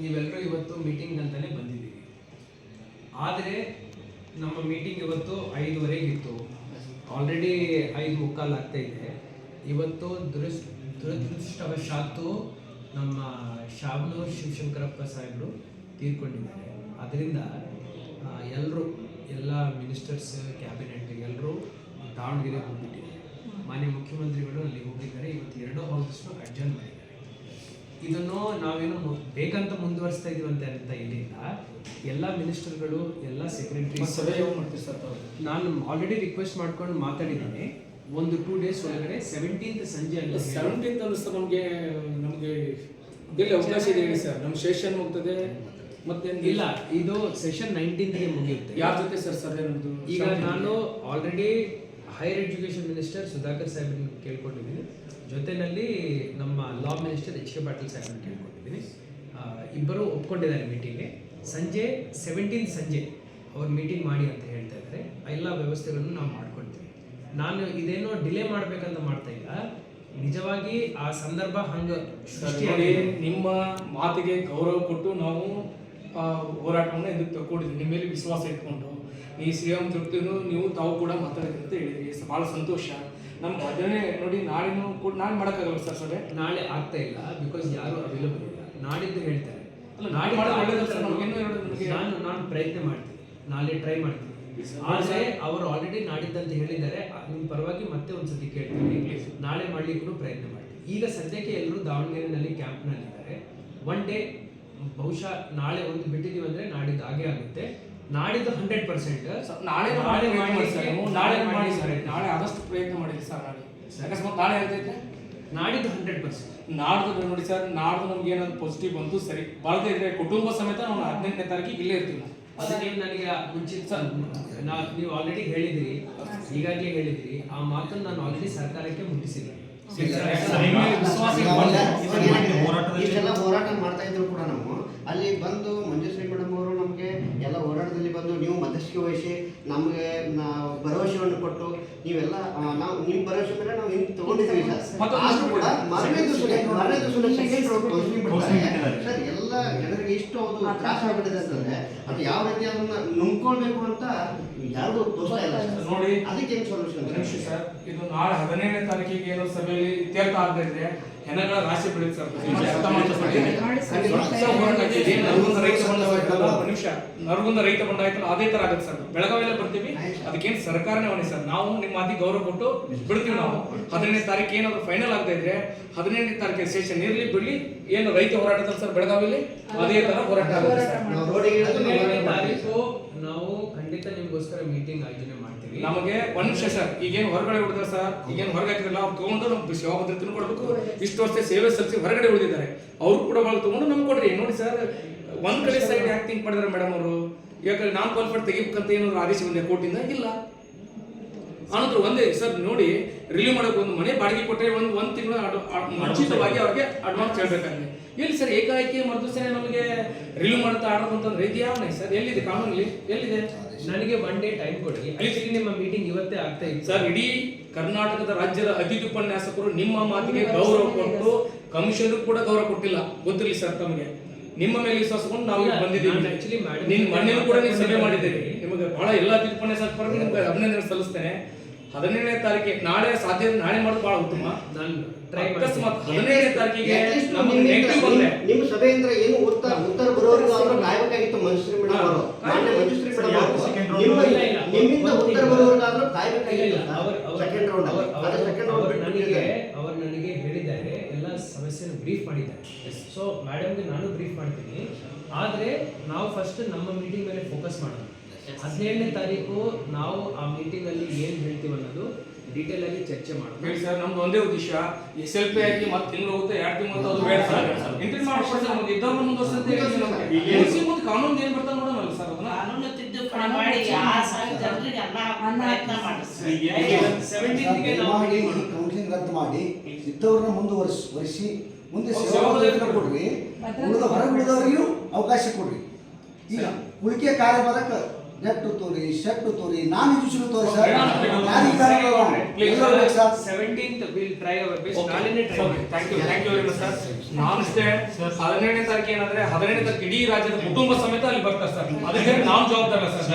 ನೀವೆಲ್ಲರೂ ಇವತ್ತು ಮೀಟಿಂಗ್ ಅಂತಲೇ ಬಂದಿದ್ದೀವಿ. ಆದರೆ ನಮ್ಮ ಮೀಟಿಂಗ್ ಇವತ್ತು 5:15 ಇತ್ತು. ಆಲ್ರೆಡಿ 5:45 ಆಗ್ತಾ ಇದೆ. ಇವತ್ತು ದುರದೃಷ್ಟವಶಾತ್ತು ನಮ್ಮ ಶಾಬನೂರು ಶಿವಶಂಕರಪ್ಪ ಸಾಹೇಬರು ತೀರ್ಕೊಂಡಿದ್ದಾರೆ. ಅದರಿಂದ ಎಲ್ಲ ಮಿನಿಸ್ಟರ್ಸ್, ಕ್ಯಾಬಿನೆಟ್ ಎಲ್ಲರೂ ದಾವಣಗೆರೆಗೆ ಹೋಗ್ಬಿಟ್ಟಿದ್ದಾರೆ. ಮಾನ್ಯ ಮುಖ್ಯಮಂತ್ರಿಗಳು ಅಲ್ಲಿ ಹೋಗಿದ್ದಾರೆ. ಇವತ್ತು 2 ಹೌಸಸ್ನು ಅಡ್ಜರ್ನ್ ಮಾಡಿದ್ದಾರೆ. ಇದನ್ನು ನಾವೇನು ಬೇಕಂತ ಮುಂದುವರಿಸ್ತಾ ಇದೀವಿ ಅಂತ ಏನಿಲ್ಲ. ಎಲ್ಲ ಮಿನಿಸ್ಟರ್ಗಳು, ಎಲ್ಲ ಸೆಕ್ರೆಟರಿ ನಾನು ಆಲ್ರೆಡಿ ರಿಕ್ವೆಸ್ಟ್ ಮಾಡ್ಕೊಂಡು ಮಾತಾಡಿದ್ದೀನಿ. ಒಂದು 2 ಡೇಸ್ ಒಳಗಡೆ 17th ಸಂಜೆ ಅಲ್ಲ 17th ಅಲ್ಲ ಸರ್. ನಮಗೆ ಇಲ್ಲಿ ಅವಕಾಶ ಇದೆ ಹೇಳಿ ಸರ್. ನಮ್ಮ ಸೆಷನ್ ಹೋಗ್ತದೆ ಮತ್ತೆ ಇಲ್ಲ, ಇದು ಸೆಷನ್ 19th ಮುಗಿಯುತ್ತೆ. ಯಾರ ಜೊತೆ ಸರ್ ಸಭೆ ನಮ್ಮದು? ಈಗ ನಾನು already higher education minister Sudhakar ಸಾಹೇಬ್ರನ್ನ ಕೇಳ್ಕೊಂಡಿದ್ದೀನಿ. ಜೊತೆಯಲ್ಲಿ ನಮ್ಮ ಲಾ ಮಿನಿಸ್ಟರ್ H.K. ಪಾಟೀಲ್ ಸಾಹೇಬ್ರನ್ನ ಕೇಳ್ಕೊಂಡಿದ್ದೀನಿ. ಇಬ್ಬರು ಒಪ್ಕೊಂಡಿದ್ದಾರೆ ಮೀಟಿಂಗ್ಗೆ. ಸಂಜೆ 17th ಸಂಜೆ ಅವ್ರು ಮೀಟಿಂಗ್ ಮಾಡಿ ಅಂತ ಹೇಳ್ತಾ ಇದ್ದಾರೆ. ಎಲ್ಲ ವ್ಯವಸ್ಥೆಗಳನ್ನು ನಾವು ಮಾಡ್ಕೊಳ್ತೀವಿ. ನಾನು ಇದೇನೋ ಡಿಲೇ ಮಾಡಬೇಕಂತ ಮಾಡ್ತಾ ಇಲ್ಲ. ನಿಜವಾಗಿ ಆ ಸಂದರ್ಭ ಹಂಗೆ ಸೃಷ್ಟಿಯಾಗಿ ನಿಮ್ಮ ಮಾತಿಗೆ ಗೌರವ ಕೊಟ್ಟು ನಾವು ಹೋರಾಟವನ್ನು ಇದಕ್ಕೆ ತಗೊಂಡಿದ್ದೀವಿ. ನಿಮ್ಮ ಮೇಲೆ ವಿಶ್ವಾಸ ಇಟ್ಕೊಂಡು ಈ ಶ್ರೀರಾಮ್ ತೃಪ್ತಿನೂ ನೀವು ತಾವು ಕೂಡ ಮಾತಾಡಿದ್ರಿ ಅಂತ ಹೇಳಿದ್ರಿ. ಭಾಳ ಸಂತೋಷ. ನಮ್ಗೆ ಅದನ್ನೇ ನೋಡಿ ನಾಳೆನೂ ಕೂಡ ನಾಳೆ ಮಾಡೋಕ್ಕಾಗಲ್ಲ ಸರ್ ಸಭೆ. ನಾಳೆ ಆಗ್ತಾ ಇಲ್ಲ, ಬಿಕಾಸ್ ಯಾರು ಅವೈಲಬಲ್ ಇಲ್ಲ. ನಾಡಿದ್ದು ಹೇಳ್ತಾರೆ. ಅಲ್ಲ, ನಾಳೆ ಮಾಡೋದು ಸರ್. ನಾನು ಪ್ರಯತ್ನ ಮಾಡ್ತೀನಿ, ನಾಳೆ ಟ್ರೈ ಮಾಡ್ತೀನಿ. ಆದರೆ ಅವರು ಆಲ್ರೆಡಿ ನಾಡಿದ್ದಂತ ಹೇಳಿದ್ದಾರೆ. ನಿಮ್ಮ ಪರವಾಗಿ ಮತ್ತೆ ಒಂದ್ಸತಿ ಕೇಳ್ತೀನಿ, ನಾಳೆ ಮಾಡ್ಲಿಕ್ಕೂ ಪ್ರಯತ್ನ ಮಾಡ್ತೀನಿ. ಈಗ ಸದ್ಯಕ್ಕೆ ಎಲ್ಲರೂ ದಾವಣಗೆರೆನಲ್ಲಿ ಕ್ಯಾಂಪ್ನಲ್ಲಿದ್ದಾರೆ. ಒನ್ ಡೇ ಬಹುಶಃ ನಾಳೆ ಒಂದು ಬಿಟ್ಟಿದ್ದೀವಿ ಅಂದರೆ ನಾಡಿದ್ದು ಆಗೇ ಆಗುತ್ತೆ. ನಾಡಿದ್ದು 100% ನಾಳೆ ಆದಷ್ಟು ಪ್ರಯತ್ನ ಮಾಡಿರಿ ಸರ್. ನಾಳೆ ಅಕಸ್ಮಾತ್ ನಾಳೆ ಹೇಳ್ತೈತೆ ನಾಡಿದ್ದು 100%. ನಾಡ್ದು ನೋಡಿ ಸರ್, ನಾಡ್ದು ನಮ್ಗೆ ಏನಾದ್ರು ಪಾಸಿಟಿವ್ ಬಂತು ಸರಿ. ಬಾಳ್ತಾ ಇದ್ರೆ ಕುಟುಂಬ ಸಮೇತ ನಾವು 18ನೇ ತಾರೀಕಿಗೆ ಇಲ್ಲೇ ಇರ್ತೀವಿ. ಅದಕ್ಕೆ ನನಗೆ ಮುಂಚಿತ ನೀವು ಆಲ್ರೆಡಿ ಹೇಳಿದಿರಿ, ಈಗಾಗಲೇ ಹೇಳಿದಿರಿ. ಆ ಮಾತನ್ನು ನಾನು ಆಲ್ರೆಡಿ ಸರ್ಕಾರಕ್ಕೆ ಮುಟ್ಟಿಸಿದ್ದೀನಿ. ಇಷ್ಟೆಲ್ಲ ಹೋರಾಟ ಮಾಡ್ತಾ ಇದ್ರು ಕೂಡ ನಾವು ಅಲ್ಲಿ ಬಂದು ಮಂಜುಶ್ರೀ ಮೇಡಮ್ ಅವರು ನಮಗೆ ಎಲ್ಲ ಹೋರಾಟದಲ್ಲಿ ಬಂದು ನೀವು ಮಧ್ಯಸ್ಥಿಕೆ ವಹಿಸಿ ನಮಗೆ ಭರವಸೆಯನ್ನು ಕೊಟ್ಟು ನೀವೆಲ್ಲ ನಾವು ನಿಮ್ಮ ಭರವಸೆ ಮೇಲೆ ನಾವು ಹಿಂಗೆ ತಗೊಂಡಿದ್ದೀವಿ ಸರ್. ಆದರೂ ಕೂಡ ಮಾರನೇ ದಿವಸ ಸೆಕೆಂಡ್ ರೌಂಡ್ ಕೌನ್ಸಿಲಿಂಗ್ ಬಿಡ್ತಾರೆ ಸರ್. ಎಲ್ಲ ಜನರಿಗೆ ಇಷ್ಟು ಅದು ತ್ರಾಸ ಆಗ್ಬಿಟ್ಟಿದೆ ಅಂತಂದ್ರೆ ಅದು ಯಾವ ರೀತಿ ಅದನ್ನ ನುಂಗ್ಕೊಳ್ಬೇಕು ಅಂತ ಯಾರಿಗೂ ತೋರಿಸ್ತಾ ಇಲ್ಲ ನೋಡಿ. ಅದಕ್ಕೆ ಏನು ಸೊಲ್ಯೂಷನ್ ಸರ್? ಇದು ನಾಳೆ 17ನೇ ತಾರೀಕಿಗೆ ಏನೋ ಸಭೆಯಲ್ಲಿ ಇತ್ಯರ್ಥ ಆಗದೆ ಇದ್ರೆ ಹೆಣಗಳ ರಾಶಿ ಬೆಳೆಯುತ್ತೆ ಸರ್. ನರಗುಂದ ರೈತ ಬಂಡ ಆಯ್ತಲ್ಲ, ಅದೇ ತರ ಆಗುತ್ತೆ ಸರ್. ಬೆಳಗಾವಿಯಲ್ಲೇ ಬರ್ತೀವಿ. ಅದಕ್ಕೇನು ಸರ್ಕಾರನೇ ಹೊಣೆ ಸರ್. ನಾವು ನಿಮ್ಮ ಮಾತಿ ಗೌರವ ಕೊಟ್ಟು ಬಿಡ್ತೀವಿ. ನಾವು 17ನೇ ತಾರೀಕು ಏನಾದ್ರು ಫೈನಲ್ ಆಗದೆ ಇದ್ರೆ 17ನೇ ತಾರೀಕಿಗೆ ಸೆಷನ್ ಇರ್ಲಿ ಬಿಡ್ಲಿ, ಏನು ರೈತ ಹೋರಾಟ ಸರ್ ಬೆಳಗಾವಿಯಲ್ಲಿ ಅದೇ ತರ ಹೋರಾಟ ಆಗುತ್ತೆ ಸರ್. 17ನೇ ತಾರೀಕು ನಾವು ಖಂಡಿತ ನಿಮ್ಗೋಸ್ಕರ ಮೀಟಿಂಗ್ ಆಯೋಜನೆ ಮಾಡ್ತೀವಿ. ನಮಗೆ ಒಂದು ನಿಮಿಷ ಸರ್. ಈಗೇನು ಹೊರಗಡೆ ಉಳಿದಾರೆ ಸರ್, ಈಗೇನು ಹೊರಗೆ ಹಾಕಿರಲ್ಲ, ಅವ್ರು ತಗೊಂಡು ನಮ್ಗೆ ಸೇವಾ ಭದ್ರತೆನೂ ಕೊಡಬೇಕು. ಇಷ್ಟು ವರ್ಷ ಸೇವೆ ಸಲ್ಲಿಸಿ ಹೊರಗಡೆ ಉಳಿದಿದ್ದಾರೆ, ಅವ್ರು ಕೂಡ ಒಳಗೆ ತಗೊಂಡು ನಮ್ಗೆ ಕೊಡ್ರಿ. ನೋಡಿ ಸರ್, ಒಂದ್ ಕಡೆ ಸೈಡ್ ಯಾಕೆ ಥಿಂಕ್ ಮಾಡಿದಾರೆ ಮೇಡಮ್ ಅವರು? ಯಾಕಂದ್ರೆ ನಾನ್ ಕ್ವಾಲಿಫೈಡ್ ತೆಗಿಬೇಕಂತ ಏನಾದ್ರು ಆದೇಶ ಬಂದಿದೆ ಕೋರ್ಟಿಂದ? ಇಲ್ಲ. ಆನಂತರ ಒಂದೇ ಸರ್ ನೋಡಿ, ರಿಲೀವ್ ಮಾಡೋಕೆ ಒಂದು ಮನೆ ಬಾಡಿಗೆ ಕೊಟ್ಟರೆ ಒಂದು ತಿಂಗಳು ಮುಂಚಿತವಾಗಿ ಅವ್ರಿಗೆ ಅಡ್ವಾನ್ಸ್ ಹೇಳ್ಬೇಕಾಗಿದೆ. ಎಲ್ಲಿ ಸರ್ ಏಕಾಏಕಿ ಮರುದಿವಸನೇ ನಮಗೆ ರಿಲೀವ್ ಮಾಡುತ್ತಾ ಆರ್ಡರ್ ಅಂತಂದ್ರೆ ಇದು ಯಾವ ಸರ್? ಎಲ್ಲಿದೆ ಕಾನೂನಲ್ಲಿ? ಎಲ್ಲಿದೆ? ನನಗೆ 1 ಡೇ ಟೈಮ್ ಕೊಡಿ. ನಿಮ್ಮ ಮೀಟಿಂಗ್ ಇವತ್ತೇ ಆಗ್ತಾ ಇದೆ ಸರ್. ಇಡೀ ಕರ್ನಾಟಕದ ರಾಜ್ಯದ ಅತಿಥಿ ಉಪನ್ಯಾಸಕರು ನಿಮ್ಮ ಮಾತಿಗೆ ಗೌರವ ಕೊಟ್ಟು ಕಮಿಷನರ್ ಕೂಡ ಗೌರವ ಕೊಟ್ಟಿಲ್ಲ, ಗೊತ್ತಿರಲಿ ಸರ್ ತಮಗೆ. ನಿಮ್ಮ ಮೇಲೆ ವಿಶ್ವಾಸಕೊಂಡು ನಾವು ಬಂದಿದ್ದೀವಿ. ನಿನ್ನ ಮಣ್ಣಿನ ಕೂಡ ನೀವು ಸಭೆ ಮಾಡಿದ್ದೀರಿ. ನಿಮಗೆ ಬಹಳ ಎಲ್ಲ ಅತಿಥಿ ಉಪನ್ಯಾಸಕರು ನಿಮ್ಗೆ ಅಭಿನಂದನೆ ಸಲ್ಲಿಸ್ತೇನೆ. 17ನೇ ತಾರೀಕಿಗೆ ನಾಳೆ ಸಾಧ್ಯ ನಾಳೆ ಮಾಡೋದು ಬಹಳ ಉತ್ತಮ. ನಾನು ಅಕಸ್ಮಾತ್ 17ನೇ ತಾರೀಕಿಗೆ ನಿಮ್ಮ ಸಭೆಯಿಂದ ಏನು ಉತ್ತರ ಬರೋವರೆಗೂ ಅವರು ಕಾಯಬೇಕಾಗಿತ್ತು. ಮಂಜುಶ್ರೀ ಮೇಡಮ್ ಅವರು ಮಂಜುಶ್ರೀ ಮೇಡಮ್ ನಿಮ್ಮಿಂದ ಉತ್ತರ ಬರೋವರೆಗಾದ್ರೂ ಕಾಯಬೇಕಾಗಿತ್ತು. ಸೆಕೆಂಡ್ ರೌಂಡ್ ಅವರು ನನಗೆ ಹೇಳಿದ್ದಾರೆ, ಎಲ್ಲ ಸಮಸ್ಯೆನ ಬ್ರೀಫ್ ಮಾಡಿದ್ದಾರೆ. ಸೊ ಮೇಡಮ್ಗೆ ನಾನು ಬ್ರೀಫ್ ಮಾಡ್ತೀನಿ. ಆದರೆ ನಾವು ಫಸ್ಟ್ ನಮ್ಮ ಮೀಟಿಂಗ್ ಮೇಲೆ ಫೋಕಸ್ ಮಾಡೋಣ. 17ನೇ ತಾರೀಕು ನಾವು ಆ ಮೀಟಿಂಗ್ ಅಲ್ಲಿ ಏನ್ ಹೇಳ್ತೀವಿ ಅನ್ನೋದು ಡೀಟೇಲ್ ಆಗಿ ಚರ್ಚೆ ಮಾಡೋಣ ಸರ್. ನಮ್ದು ಒಂದೇ ಉದ್ದೇಶ, SLP ಆಗಿ ಮತ್ತೆ ತಿಂಗಳು ಹೋಗುತ್ತೆ, 2 ತಿಂಗಳು ಅದು ಬೇಡ ಸರ್. ಇಂಟ್ರಿ ಮಾಡ್ಕೊಡ್ಸಿ ನಮಗೆ ಇದ್ದವ್ರು ಮುಂದುವರ್ಸಂತೆ ಮುಂದೆ ಕಾನೂನು ಏನ್ ಬರ್ತಾ ನೋಡೋಣ ಸರ್. ಅದನ್ನ ಕಾನೂನು ತಿದ್ದುಪಡಿ ಮಾಡಿ ಆ ಜನರಿಗೆ ಪ್ರಯತ್ನ ಮಾಡಿಸಿ 17th ಗೆ ನಾವು ಕೌನ್ಸಿಲಿಂಗ್ ರದ್ದು ಮಾಡಿ ಇದ್ದವ್ರನ್ನ ಮುಂದುವರಿಸಿ ಮುಂದೆ ಸೇವಾ ಭದ್ರತೆ ಕೊಡ್ರಿ. ಹೊರಗೆ ಉಳಿದವರಿಗೂ ಅವಕಾಶ ಕೊಡ್ರಿ. ಈಗ ಉಳಿಕೆ ಕಾರ್ಯಭಾರಕ್ಕೆ ನೆಟ್ ತೋರಿ ಶರ್ಟ್ ತೋರಿ ನಾನ್ ಎಜುಕೇಶನ್ ತೋರಿ ಸರ್ ಬೇಡ, ಯಾರಿದ್ದಾರೆ please, sir 17th will try our best. ನಾಳೆನೇ ಟ್ರೈ ಮಾಡಿ. Thank you very much sir. ನಾನು ಅಷ್ಟೇ 17ನೇ ತಾರೀಕು ಏನಂದ್ರೆ 17ನೇ ತಾರೀಕು ಇಡೀ ರಾಜ್ಯದ ಕುಟುಂಬ ಸಮೇತ ಅಲ್ಲಿ ಬರ್ತಾರೆ ಸರ್. ಅದಕ್ಕೆ ನಾವು ಜವಾಬ್ದಾರ ಸರ್.